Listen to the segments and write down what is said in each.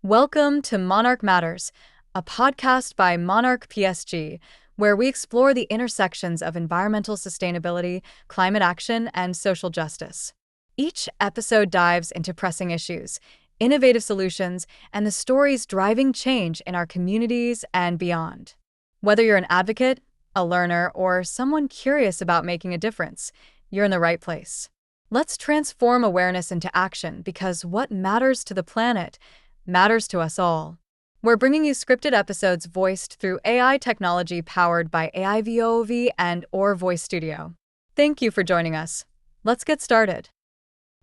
Welcome to Monarch Matters, a podcast by Monarch PSG, where we explore the intersections of environmental sustainability, climate action, and social justice. Each episode dives into pressing issues, innovative solutions, and the stories driving change in our communities and beyond. Whether you're an advocate, a learner, or someone curious about making a difference, you're in the right place. Let's transform awareness into action because what matters to the planet matters to us all. We're bringing you scripted episodes voiced through AI technology powered by AiVOOV and or Voice Studio. Thank you for joining us. Let's get started.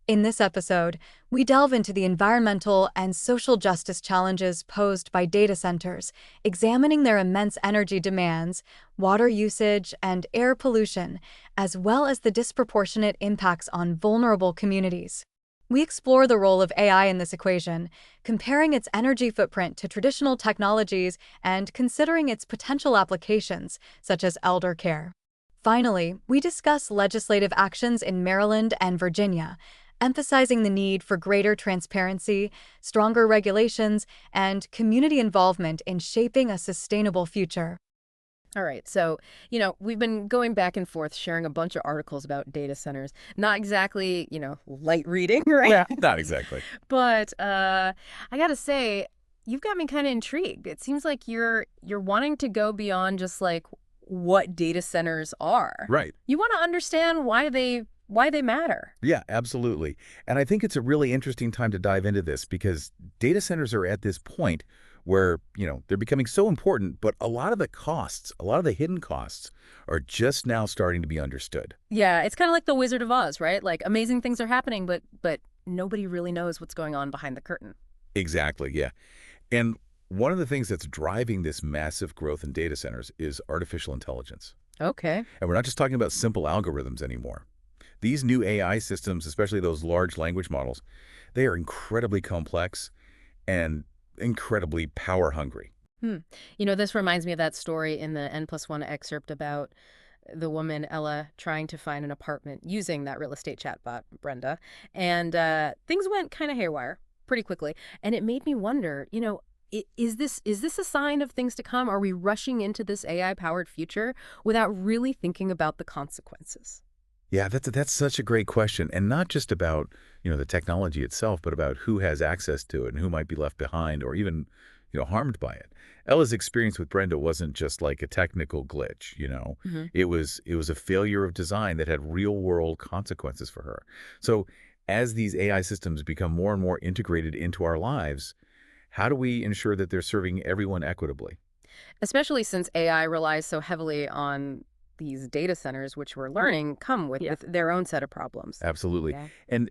In this episode, we delve into the environmental and social justice challenges posed by data centers, examining their immense energy demands, water usage, and air pollution, as well as the disproportionate impacts on vulnerable communities. We explore the role of AI in this equation, comparing its energy footprint to traditional technologies and considering its potential applications, such as elder care. Finally, we discuss legislative actions in Maryland and Virginia, emphasizing the need for greater transparency, stronger regulations, and community involvement in shaping a sustainable future. All right. So, we've been going back and forth sharing a bunch of articles about data centers. Not exactly, light reading, right? Yeah, not exactly. But I got to say, you've got me kind of intrigued. It seems like you're wanting to go beyond just like what data centers are. Right. You want to understand why they matter. Yeah, absolutely. And I think it's a really interesting time to dive into this because data centers are at this point where, they're becoming so important, but a lot of the costs, a lot of the hidden costs are just now starting to be understood. Yeah, it's kind of like the Wizard of Oz, right? Like amazing things are happening, but nobody really knows what's going on behind the curtain. Exactly, yeah. And one of the things that's driving this massive growth in data centers is artificial intelligence. Okay. And we're not just talking about simple algorithms anymore. These new AI systems, especially those large language models, they are incredibly complex and incredibly power hungry. This reminds me of that story in the N+1 excerpt about the woman, Ella, trying to find an apartment using that real estate chatbot, Brenda. And things went kind of haywire pretty quickly. And it made me wonder, is this a sign of things to come? Are we rushing into this AI-powered future without really thinking about the consequences? Yeah, that's such a great question. And not just about, the technology itself, but about who has access to it and who might be left behind or even, harmed by it. Ella's experience with Brenda wasn't just like a technical glitch, It was a failure of design that had real-world consequences for her. So as these AI systems become more and more integrated into our lives, how do we ensure that they're serving everyone equitably? Especially since AI relies so heavily on these data centers, which we're learning come with their own set of problems. Absolutely. Yeah. And,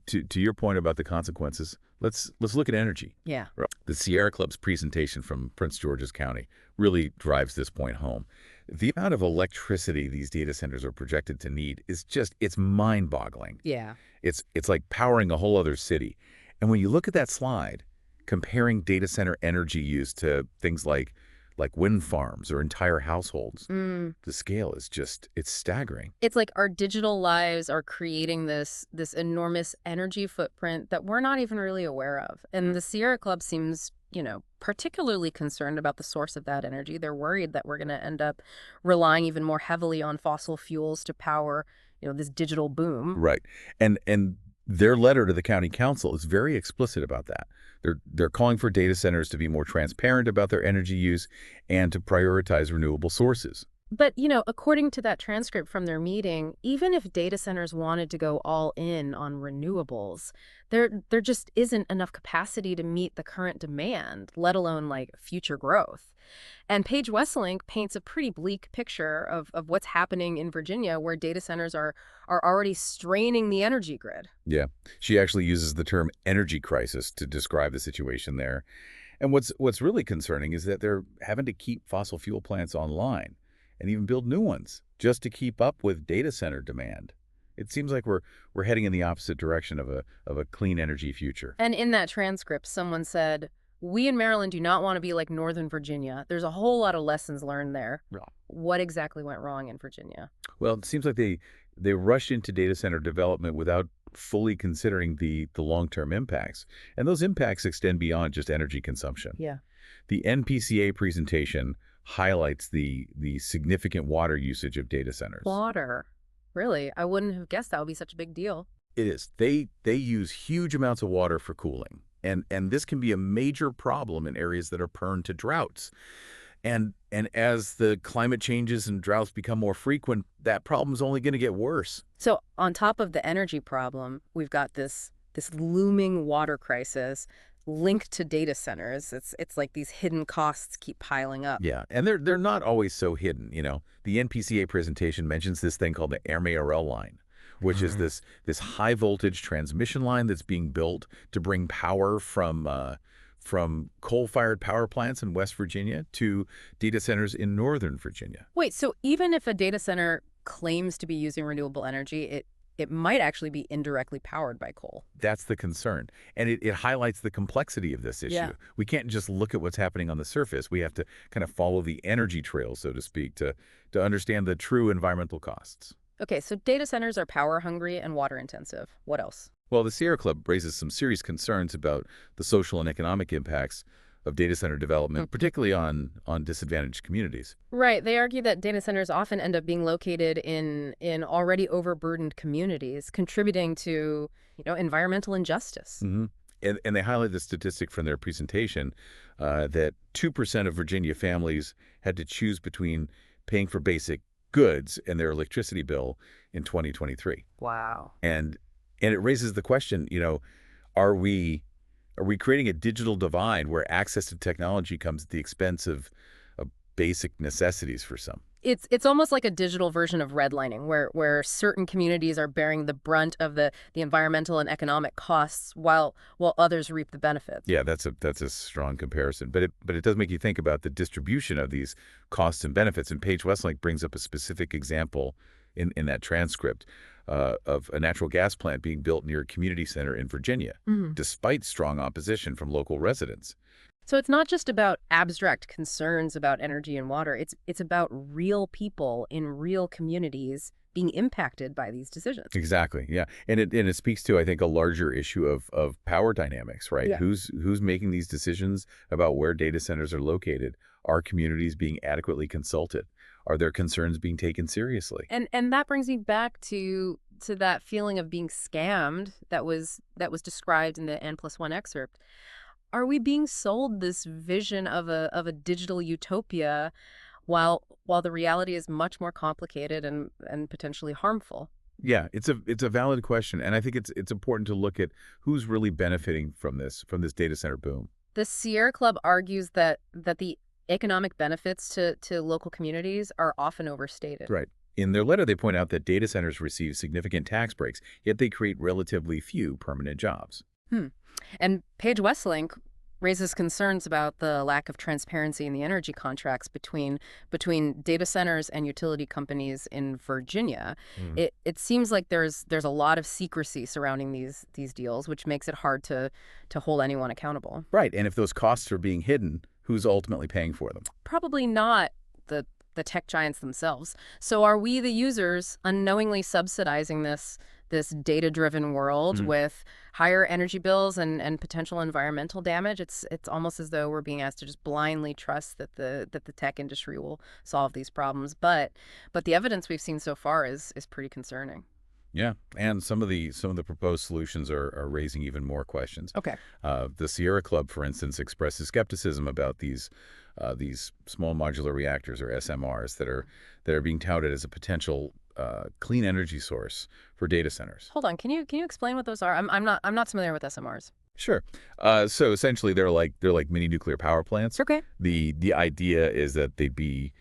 to your point about the consequences, let's look at energy. Yeah. The Sierra Club's presentation from Prince George's County really drives this point home. The amount of electricity these data centers are projected to need is it's mind-boggling. Yeah. It's like powering a whole other city. And when you look at that slide, comparing data center energy use to things like wind farms or entire households, the scale is it's staggering. It's like our digital lives are creating this enormous energy footprint that we're not even really aware of. And the Sierra Club seems, particularly concerned about the source of that energy. They're worried that we're going to end up relying even more heavily on fossil fuels to power, this digital boom. Right. And their letter to the county council is very explicit about that. They're calling for data centers to be more transparent about their energy use and to prioritize renewable sources. But, according to that transcript from their meeting, even if data centers wanted to go all in on renewables, there just isn't enough capacity to meet the current demand, let alone like future growth. And Paige Wesselink paints a pretty bleak picture of what's happening in Virginia, where data centers are already straining the energy grid. Yeah, she actually uses the term energy crisis to describe the situation there. And what's really concerning is that they're having to keep fossil fuel plants online and even build new ones just to keep up with data center demand. It seems like we're heading in the opposite direction of a clean energy future. And in that transcript, someone said, "We in Maryland do not want to be like Northern Virginia. There's a whole lot of lessons learned there." Yeah. What exactly went wrong in Virginia? Well, it seems like they rushed into data center development without without fully considering the long-term impacts. And those impacts extend beyond just energy consumption. Yeah. The NPCA presentation highlights the significant water usage of data centers. Water. Really? I wouldn't have guessed that would be such a big deal. It is. They use huge amounts of water for cooling. And this can be a major problem in areas that are prone to droughts. And as the climate changes and droughts become more frequent, that problem is only going to get worse. So on top of the energy problem, we've got this looming water crisis linked to data centers. It's like these hidden costs keep piling up. Yeah, and they're not always so hidden. The NPCA presentation mentions this thing called the AirMARL line, which is this high voltage transmission line that's being built to bring power from coal-fired power plants in West Virginia to data centers in Northern Virginia. Wait, so even if a data center claims to be using renewable energy, it might actually be indirectly powered by coal. That's the concern. And it highlights the complexity of this issue. Yeah. We can't just look at what's happening on the surface. We have to kind of follow the energy trail, so to speak, to understand the true environmental costs. Okay, so data centers are power hungry and water intensive. What else? Well, the Sierra Club raises some serious concerns about the social and economic impacts of data center development, particularly on disadvantaged communities. Right. They argue that data centers often end up being located in already overburdened communities, contributing to, environmental injustice. Mm-hmm. And they highlight the statistic from their presentation that 2% of Virginia families had to choose between paying for basic goods and their electricity bill in 2023. Wow. And it raises the question, are we creating a digital divide where access to technology comes at the expense of basic necessities for some? It's almost like a digital version of redlining, where certain communities are bearing the brunt of the environmental and economic costs while others reap the benefits. Yeah, that's a strong comparison. But it does make you think about the distribution of these costs and benefits. And Paige Westlake brings up a specific example in that transcript of a natural gas plant being built near a community center in Virginia, despite strong opposition from local residents. So it's not just about abstract concerns about energy and water. It's about real people in real communities being impacted by these decisions. Exactly, yeah. And it speaks to, I think, a larger issue of power dynamics, right? Yeah. Who's making these decisions about where data centers are located? Are communities being adequately consulted? Are their concerns being taken seriously? And that brings me back to that feeling of being scammed that was described in the N+1 excerpt. Are we being sold this vision of a digital utopia while the reality is much more complicated and potentially harmful? Yeah, it's a valid question, and I think it's important to look at who's really benefiting from this data center boom. The Sierra Club argues that the economic benefits to local communities are often overstated. Right. In their letter, they point out that data centers receive significant tax breaks, yet they create relatively few permanent jobs. And Paige Westlake raises concerns about the lack of transparency in the energy contracts between data centers and utility companies in Virginia. It seems like there's a lot of secrecy surrounding these deals, which makes it hard to hold anyone accountable. Right, and if those costs are being hidden, who's ultimately paying for them? Probably not the tech giants themselves. So are we, the users, unknowingly subsidizing this data-driven world with higher energy bills and potential environmental damage? It's almost as though we're being asked to just blindly trust that the tech industry will solve these problems. But the evidence we've seen so far is pretty concerning. Yeah, and some of the proposed solutions are raising even more questions. Okay. The Sierra Club, for instance, expresses skepticism about these small modular reactors, or SMRs, that are being touted as a potential clean energy source for data centers. Hold on, can you explain what those are? I'm not familiar with SMRs. Sure. So essentially, they're like mini nuclear power plants. Okay. The idea is that they'd be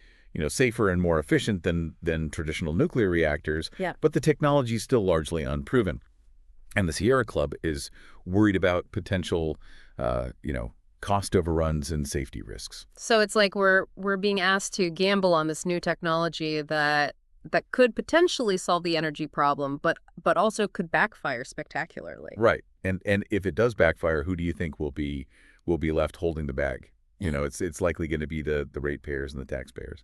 safer and more efficient than traditional nuclear reactors. Yeah. But the technology is still largely unproven, and the Sierra Club is worried about potential cost overruns and safety risks. So it's like we're being asked to gamble on this new technology that could potentially solve the energy problem, but also could backfire spectacularly. Right. And if it does backfire, who do you think will be left holding the bag? It's likely going to be the ratepayers and the taxpayers.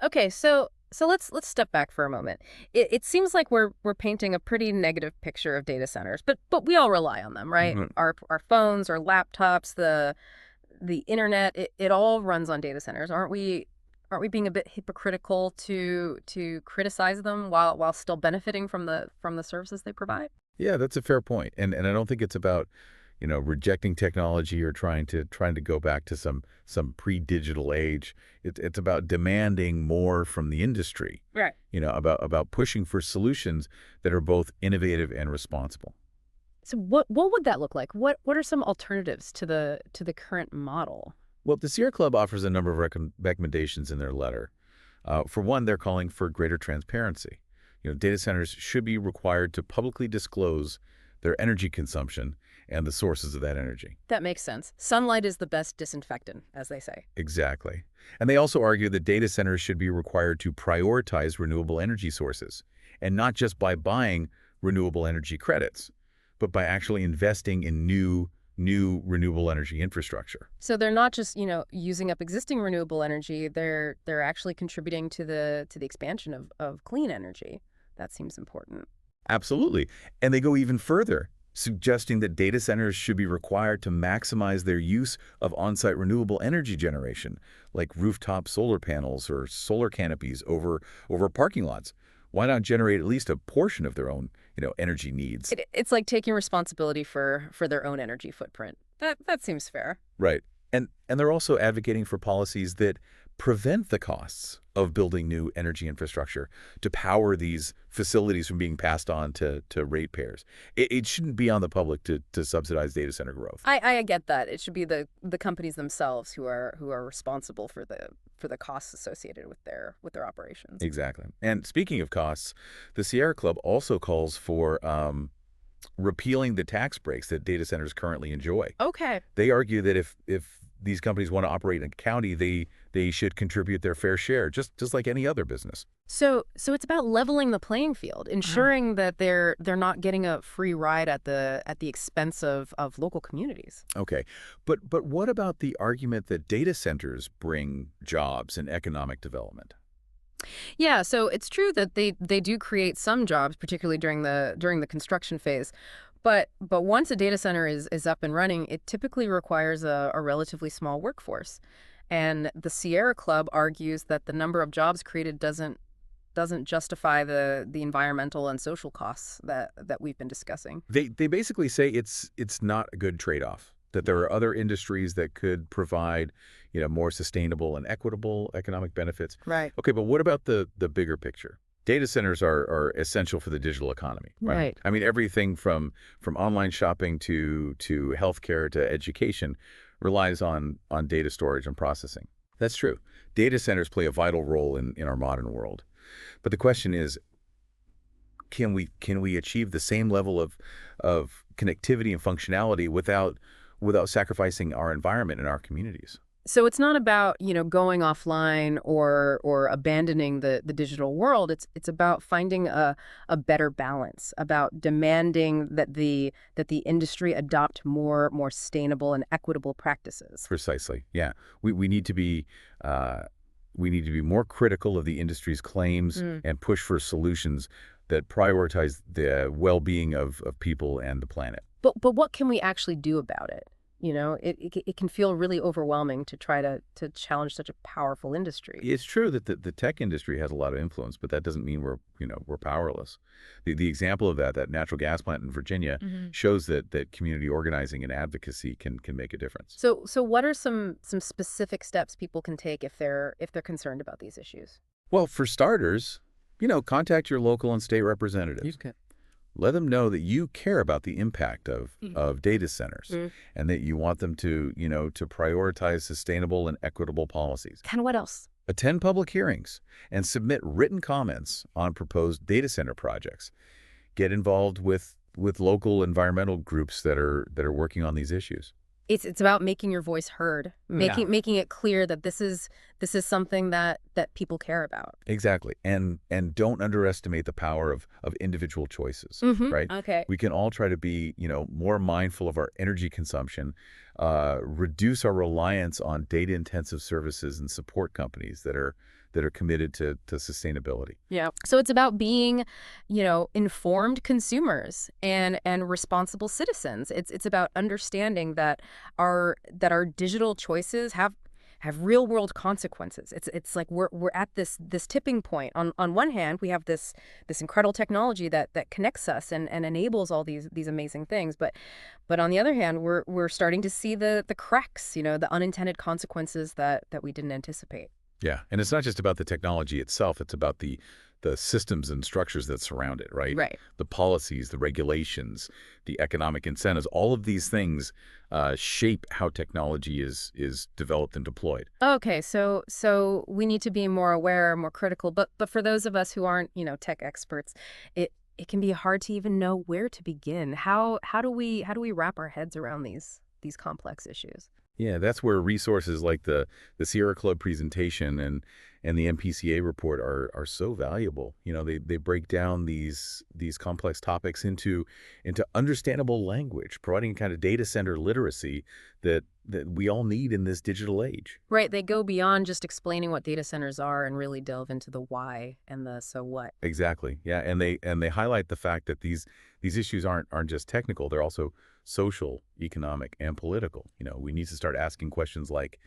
Okay, so let's step back for a moment. It seems like we're painting a pretty negative picture of data centers, but we all rely on them, right? Mhm. Our phones, our laptops, the internet, it all runs on data centers. Aren't we being a bit hypocritical to criticize them while still benefiting from the services they provide? Yeah, that's a fair point. And I don't think it's about, rejecting technology or trying to go back to some pre-digital age. It's about demanding more from the industry, Right. about pushing for solutions that are both innovative and responsible. So what would that look like? What are some alternatives to the current model? Well, the Sierra Club offers a number of recommendations in their letter. For one, they're calling for greater transparency. Data centers should be required to publicly disclose their energy consumption and the sources of that energy. That makes sense. Sunlight is the best disinfectant, as they say. Exactly. And they also argue that data centers should be required to prioritize renewable energy sources, and not just by buying renewable energy credits, but by actually investing in new renewable energy infrastructure. So they're not just, using up existing renewable energy, they're actually contributing to the expansion of clean energy. That seems important. Absolutely. And they go even further, suggesting that data centers should be required to maximize their use of on-site renewable energy generation, like rooftop solar panels or solar canopies over parking lots. Why not generate at least a portion of their own, energy needs? It's like taking responsibility for their own energy footprint. That seems fair. Right. And they're also advocating for policies that prevent the costs of building new energy infrastructure to power these facilities from being passed on to ratepayers. It shouldn't be on the public to subsidize data center growth. I get that. It should be the companies themselves who are responsible for the costs associated with their operations. Exactly. And speaking of costs, the Sierra Club also calls for repealing the tax breaks that data centers currently enjoy. Okay. They argue that if these companies want to operate in a county, they should contribute their fair share, just like any other business. So it's about leveling the playing field, ensuring that they're not getting a free ride at the expense of local communities. Okay. But what about the argument that data centers bring jobs and economic development? Yeah, so it's true that they do create some jobs, particularly during the construction phase. But once a data center is up and running, it typically requires a relatively small workforce. And the Sierra Club argues that the number of jobs created doesn't justify the environmental and social costs that we've been discussing. They basically say it's not a good trade-off, that there are other industries that could provide, more sustainable and equitable economic benefits. Right. Okay, but what about the bigger picture? Data centers are essential for the digital economy, right? Right. I mean, everything from online shopping to healthcare to education relies on data storage and processing. That's true. Data centers play a vital role in our modern world. But the question is, can we achieve the same level of connectivity and functionality without sacrificing our environment and our communities? So it's not about, going offline or abandoning the digital world. It's about finding a better balance, about demanding that the industry adopt more sustainable and equitable practices. Precisely. Yeah. We need to be more critical of the industry's claims and push for solutions that prioritize the well-being of people and the planet. But what can we actually do about it? It can feel really overwhelming to try to challenge such a powerful industry. It's true that the tech industry has a lot of influence, but that doesn't mean we're powerless. The example of that natural gas plant in Virginia shows that community organizing and advocacy can make a difference. So what are some specific steps people can take if they're concerned about these issues? Well, for starters, contact your local and state representatives. Okay. Let them know that you care about the impact of data centers and that you want them to prioritize sustainable and equitable policies. And what else? Attend public hearings and submit written comments on proposed data center projects. Get involved with local environmental groups that are working on these issues. It's about making your voice heard, making it clear that this is something that people care about. Exactly. And don't underestimate the power of individual choices, right? Okay. We can all try to be, more mindful of our energy consumption, reduce our reliance on data-intensive services and support companies that are that are committed to sustainability. Yeah. So it's about being, informed consumers and responsible citizens. It's about understanding that our digital choices have real world consequences. It's like we're at this tipping point. On one hand, we have this incredible technology that connects us and enables all these amazing things, but on the other hand, we're starting to see the cracks, the unintended consequences that we didn't anticipate. Yeah, and it's not just about the technology itself, it's about the systems and structures that surround it, right? Right. The policies, the regulations, the economic incentives, all of these things shape how technology is developed and deployed. Okay, so we need to be more aware, more critical, but for those of us who aren't, tech experts, it can be hard to even know where to begin. How do we wrap our heads around these complex issues? Yeah, that's where resources like the Sierra Club presentation and the MPCA report are so valuable. They break down these complex topics into understandable language, providing kind of data center literacy that we all need in this digital age. Right, they go beyond just explaining what data centers are and really delve into the why and the so what. Exactly. Yeah, and they highlight the fact that these issues aren't just technical, they're also social, economic, and political. We need to start asking questions like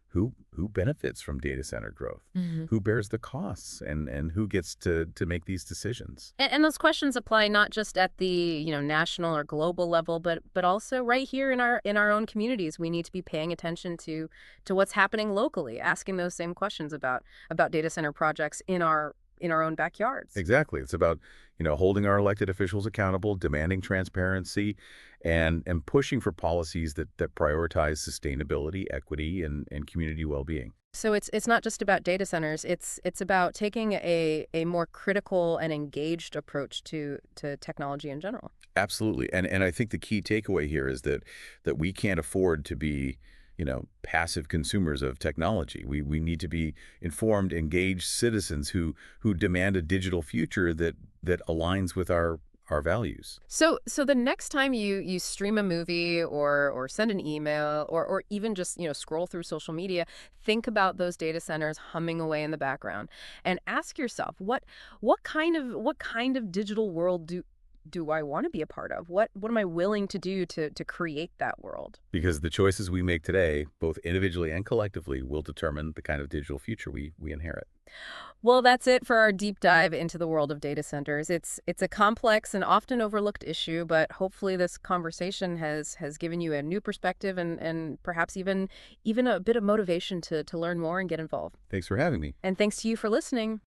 who benefits from data center growth? Who bears the costs and who gets to make these decisions? And those questions apply not just at the national or global level, but also right here in our own communities. We need to be paying attention to what's happening locally, asking those same questions about data center projects in our own backyards. Exactly. It's about, holding our elected officials accountable, demanding transparency, and pushing for policies that prioritize sustainability, equity, and community well-being. So it's not just about data centers. It's about taking a more critical and engaged approach to technology in general. Absolutely. And I think the key takeaway here is that we can't afford to be passive consumers of technology. We need to be informed, engaged citizens who demand a digital future that aligns with our values. So the next time you stream a movie or send an email or even just scroll through social media, think about those data centers humming away in the background and ask yourself what kind of digital world do I want to be a part of? What am I willing to do to create that world? Because the choices we make today, both individually and collectively, will determine the kind of digital future we inherit. Well, that's it for our deep dive into the world of data centers. It's a complex and often overlooked issue, but hopefully this conversation has given you a new perspective and perhaps even a bit of motivation to learn more and get involved. Thanks for having me. And thanks to you for listening.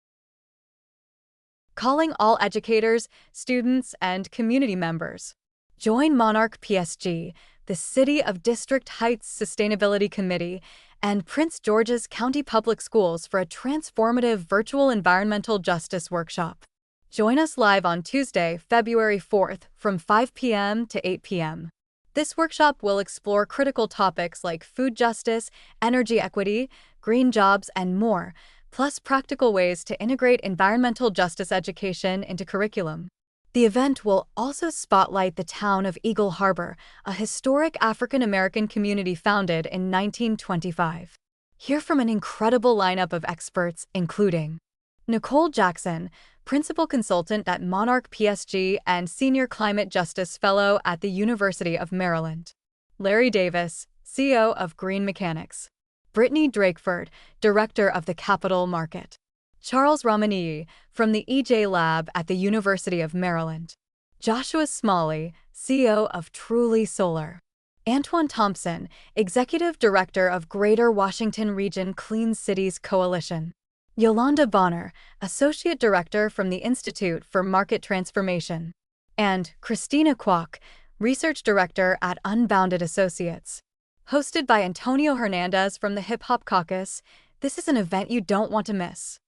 Calling all educators, students, and community members. Join Monarch PSG, the City of District Heights Sustainability Committee, and Prince George's County Public Schools for a transformative virtual environmental justice workshop. Join us live on Tuesday, February 4th from 5 p.m. to 8 p.m. This workshop will explore critical topics like food justice, energy equity, green jobs, and more, plus practical ways to integrate environmental justice education into curriculum. The event will also spotlight the town of Eagle Harbor, a historic African-American community founded in 1925. Hear from an incredible lineup of experts, including Nicole Jackson, Principal Consultant at Monarch PSG and Senior Climate Justice Fellow at the University of Maryland, Larry Davis, CEO of Green Mechanics, Brittany Drakeford, Director of the Capital Market, Charles Ramanii from the EJ Lab at the University of Maryland, Joshua Smalley, CEO of Truly Solar, Antoine Thompson, Executive Director of Greater Washington Region Clean Cities Coalition, Yolanda Bonner, Associate Director from the Institute for Market Transformation, and Christina Kwok, Research Director at Unbounded Associates. Hosted by Antonio Hernandez from the Hip Hop Caucus, this is an event you don't want to miss.